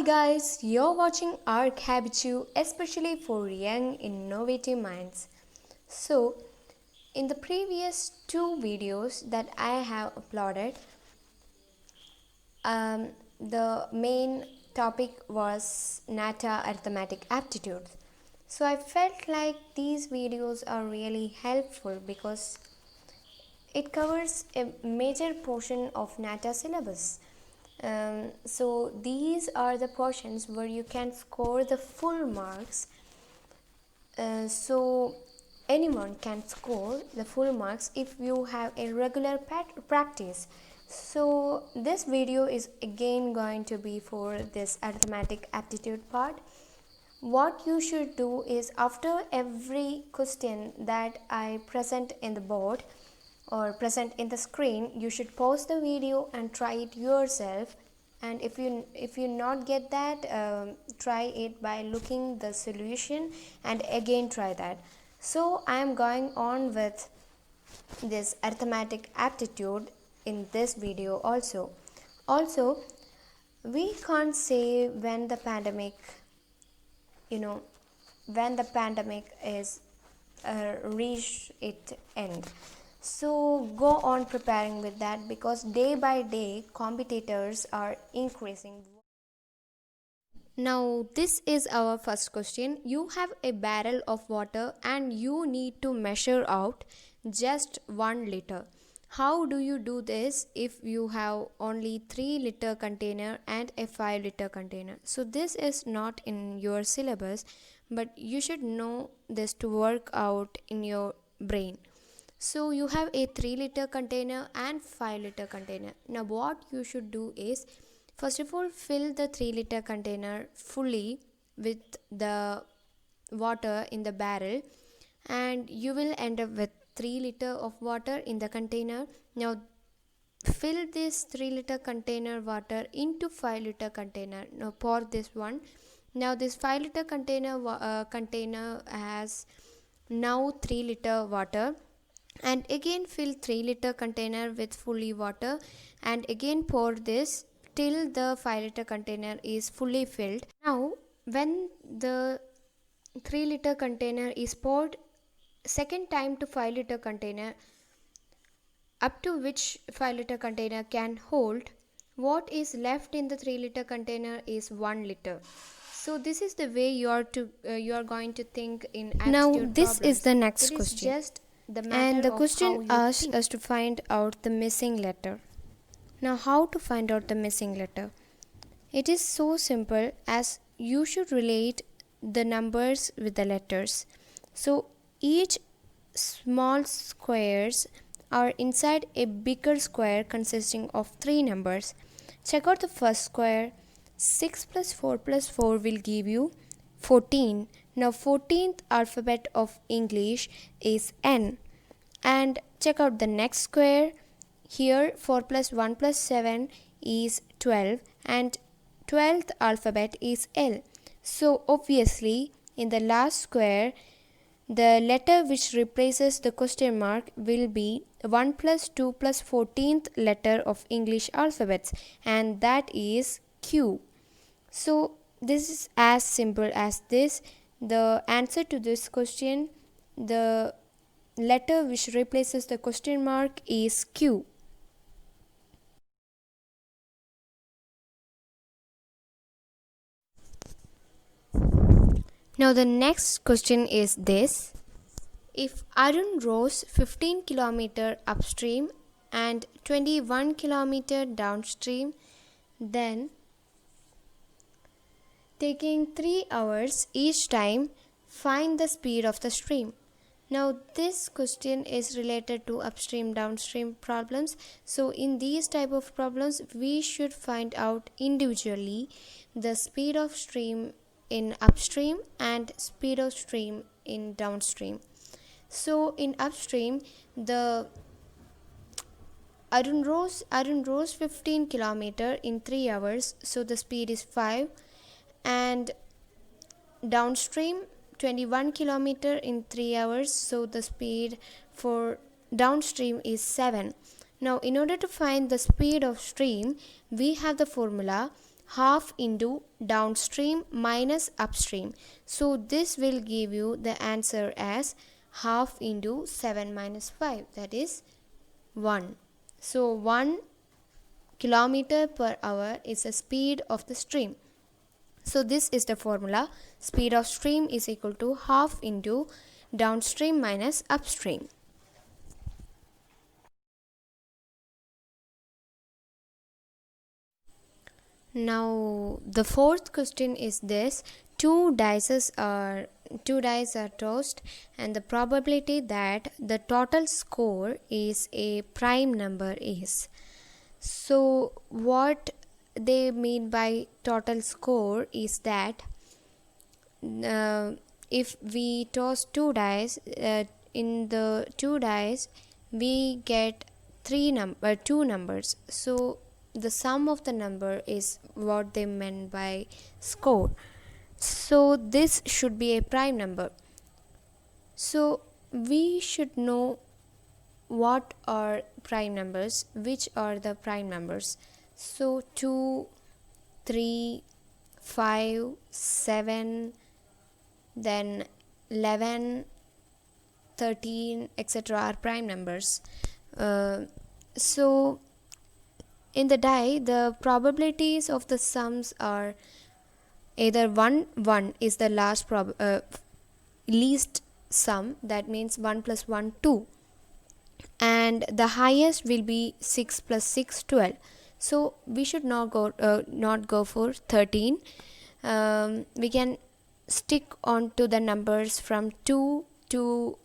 guys, you're watching Arc Habitu, especially for young innovative minds. So, in the previous two videos that I have uploaded, the main topic was NATA arithmetic aptitude. So I felt like these videos are really helpful because it covers a major portion of NATA syllabus. So these are the portions where you can score the full marks. So anyone can score the full marks if you have a regular practice. So this video is again going to be for this arithmetic aptitude part. What you should do is after every question that I present in the board or present in the screen, you should pause the video and try it yourself. And if you not get that, try it by looking the solution and again try that. So I am going on with this arithmetic aptitude in this video also. We can't say when the pandemic is reached its end. So go on preparing with that because day by day competitors are increasing. Now this is our first question. You have a barrel of water and you need to measure out just 1 liter. How do you do this if you have only 3 liter container and a 5 liter container? So this is not in your syllabus, but you should know this to work out in your brain. So you have a 3 liter container and 5 liter container. Now what you should do is, first of all, fill the 3 liter container fully with the water in the barrel, and you will end up with 3 liter of water in the container. Now fill this 3 liter container water into 5 liter container. Now pour this one. Now this 5 liter container has now 3 liter water, and again fill 3 liter container with fully water and again pour this till the 5 liter container is fully filled. Now when the 3 liter container is poured second time to 5 liter container, up to which 5 liter container can hold, what is left in the 3 liter container is 1 liter. So this is the way you are going to think in aptitude Now problems. this is the next It is question. just the matter And the of question how you asks think. us to find out the missing letter. Now how to find out the missing letter? It is so simple as you should relate the numbers with the letters. So each small squares are inside a bigger square consisting of 3 numbers. Check out the first square. 6 plus 4 plus 4 will give you 14. Now 14th alphabet of English is N. And check out the next square. Here 4 plus 1 plus 7 is 12 and 12th alphabet is L. So obviously in the last square the letter which replaces the question mark will be 1 plus 2 plus 14th letter of English alphabets, and that is Q. So this is as simple as this. The answer to this question, the letter which replaces the question mark is Q. Now the next question is this. If Arun rose 15 km upstream and 21 km downstream, then taking 3 hours each time, find the speed of the stream. Now this question is related to upstream downstream problems. So in these type of problems we should find out individually the speed of stream in upstream and speed of stream in downstream. So in upstream, the Arun rose 15 km in 3 hours, so the speed is 5, and downstream 21 km in 3 hours, so the speed for downstream is 7. Now in order to find the speed of stream, we have the formula half into downstream minus upstream. So this will give you the answer as half into 7 minus 5, that is 1. So 1 kilometer per hour is the speed of the stream. So this is the formula. Speed of stream is equal to half into downstream minus upstream. Now the fourth question is this: two dice are tossed and the probability that the total score is a prime number is. So what they mean by total score is that if we toss two dice, in the two dice we get two numbers. So the sum of the number is what they meant by score. So this should be a prime number. So we should know what are prime numbers, which are the prime numbers. So 2, 3, 5, 7, then 11, 13, etc. are prime numbers. So in the die, the probabilities of the sums are either 1 is the least sum, that means 1 plus 1 2, and the highest will be 6 plus 6 12. So we should not go for 13. We can stick on to the numbers from 2 to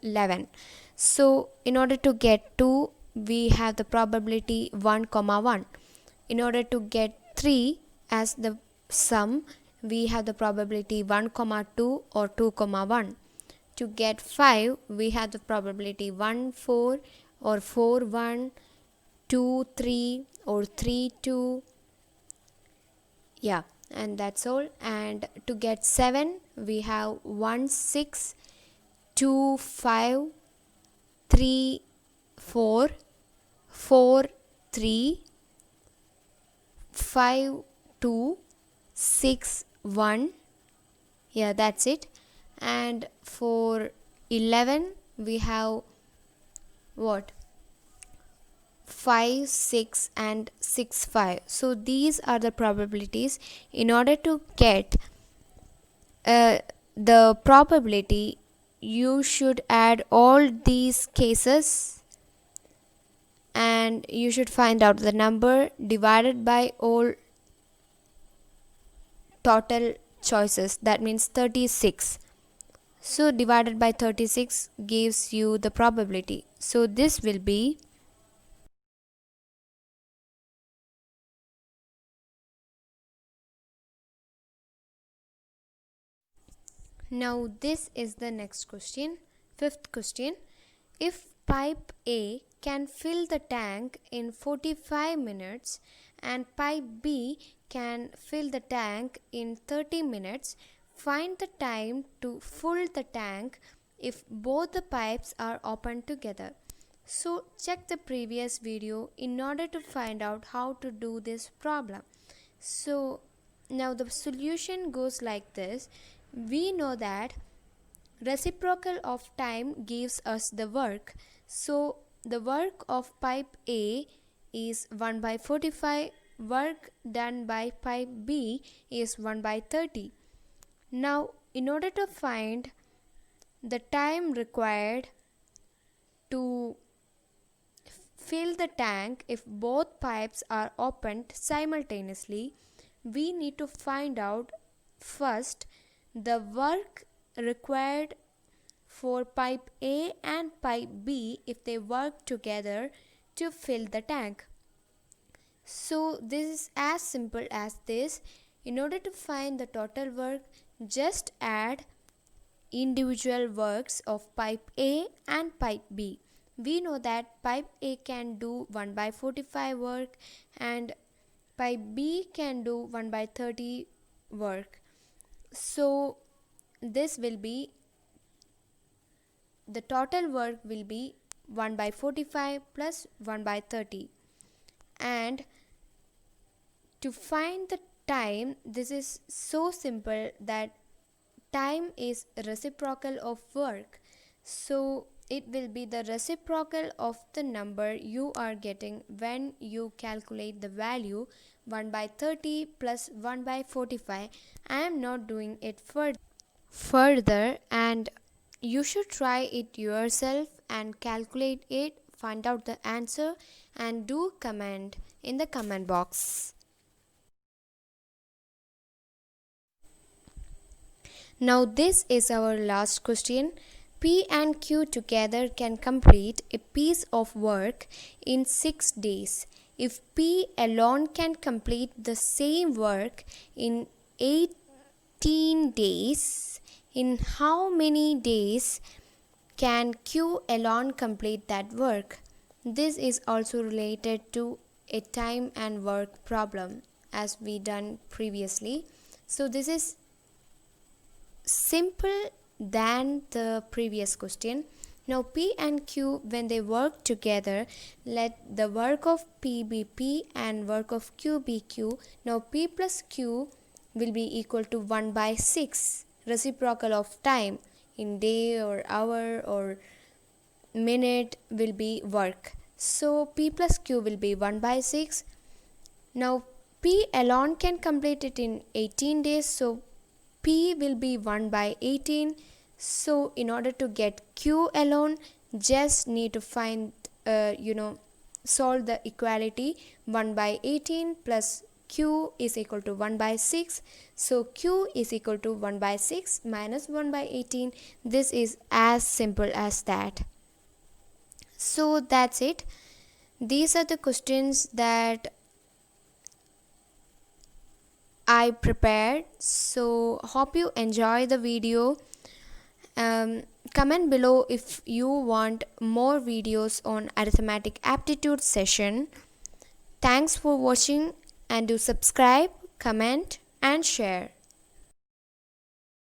11. So in order to get 2, we have the probability 1 comma 1. In order to get 3 as the sum, we have the probability 1 comma 2 or 2 comma 1. To get 5, we have the probability 1 4 or 4 1, 2 3 or 3 2. Yeah, and that's all. And to get 7, we have 1 6, 2 5, 3 4, 4 3, 5 2, 6 1. Yeah, that's it. And for 11 we have what? 5 6 and 6 5. So these are the probabilities. In order to get the probability, you should add all these cases and you should find out the number divided by all total choices, that means 36. So divided by 36 gives you the probability. So this will be now this is the next question. Fifth question: if pipe A can fill the tank in 45 minutes and pipe B can fill the tank in 30 minutes, find the time to fill the tank if both the pipes are open together. So check the previous video in order to find out how to do this problem. So now the solution goes like this. We know that reciprocal of time gives us the work. So the work of pipe A is 1 by 45. Work done by pipe B is 1 by 30. Now in order to find the time required to fill the tank if both pipes are opened simultaneously, we need to find out first the work required for pipe A and pipe B if they work together to fill the tank. So this is as simple as this. In order to find the total work, just add individual works of pipe A and pipe B. We know that pipe A can do 1 by 45 work and pipe B can do 1 by 30 work. So this will be the total work will be 1 by 45 plus 1 by 30, and To find the time, this is so simple that time is reciprocal of work. So it will be the reciprocal of the number you are getting when you calculate the value 1 by 30 plus 1 by 45. I am not doing it further, and you should try it yourself and calculate it, find out the answer, and do comment in the comment box. Now this is our last question. P and Q together can complete a piece of work in 6 days. If P alone can complete the same work in 18 days, in how many days can Q alone complete that work? This is also related to a time and work problem as we done previously. So this is simple than the previous question. Now P and Q, when they work together, let the work of P be P and work of Q be Q. Now P plus Q will be equal to 1 by 6, reciprocal of time in day or hour or minute will be work. So P plus Q will be 1 by 6. Now P alone can complete it in 18 days, so P will be 1 by 18. So in order to get Q alone, just need to find solve the equality 1 by 18 plus Q is equal to 1 by 6. So Q is equal to 1 by 6 minus 1 by 18. This is as simple as that. So that's it. These are the questions that I prepared. So hope you enjoy the video. Comment below if you want more videos on arithmetic aptitude session. Thanks for watching, and do subscribe, comment and share.